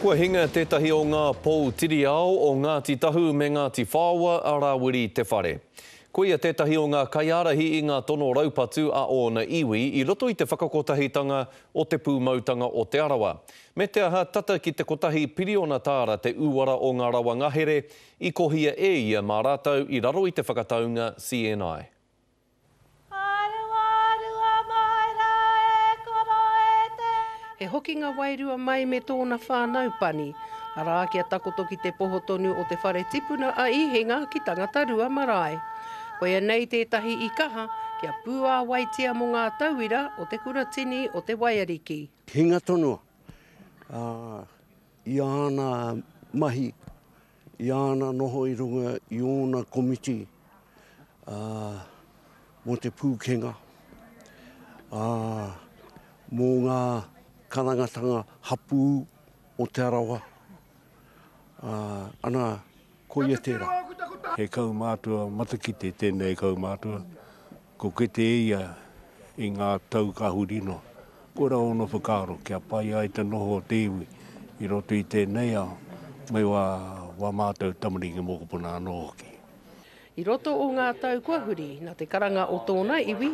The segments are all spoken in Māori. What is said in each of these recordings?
Kua hinga tētahi o ngā pou tiri ao o Ngāti Tahu me Ngāti Whāua a Rawiri te whare. Koia tētahi o ngā kaiarahi i ngā tono raupatu a ona iwi i roto i te whakakotahitanga o te pūmautanga o te arawa. Me te aha tata ki te kotahi piriona tāra te uara o ngā rawa ngahere i kohia e ia mā rātau i raro i te whakataunga CNI. He hoki ngā wairua mai me tōna whānau pani. Arā kia takoto ki te pohotonu o te whare tipuna a ihinga ki tangata rua marae. Koia nei tētahi i kaha kia pūā waitia mo ngā tauira o te kuratini o te waiariki. Hinga tonua. I ana mahi, i ana noho i runga i ona komiti mo te pūkenga. Mō ngā karangatanga hapū o te arawa. Ana koia tērā. He kaumātua matakite tēnei kaumātua. Ko kete ia i ngā tau kahurino. Kora ono whakaro kia pai ai te noho o te iwi. I roto i tēnei ao. Mai wa mātou tamaringa mokopuna anō hoki. I roto o ngā tau kuahuri, nā te karanga o tōna iwi,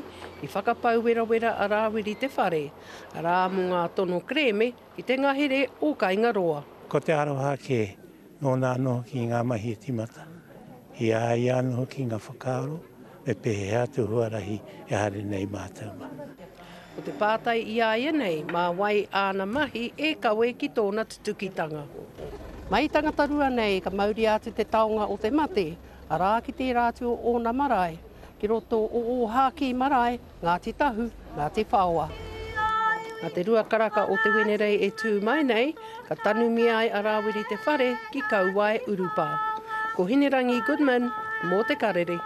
i whakapau wera a Rawiri te whare, a rā mo ngā tono kreme i te ngahere o Kaingaroa. Ko te aroha ke nōna anō ki ngā mahi e timata. I anō ki ngā whakaaro, me pehe atu huarahi e hare nei mātou ma. Ko te pātai i aia nei, mā wai āna mahi e kawe ki tōna tutukitanga. Mai tangata rua nei, ka mauri atu te taonga o te mate, arā ki te rātu o na marae, ki roto o hāki marae, Ngāti Tahu, Ngāti Whāua. Nā te rua karaka o te wenerei e tū mai nei, ka tanumi ai a Rawiri te whare ki Kauai Urupā. Ko Hinerangi Goodman, mō te karere.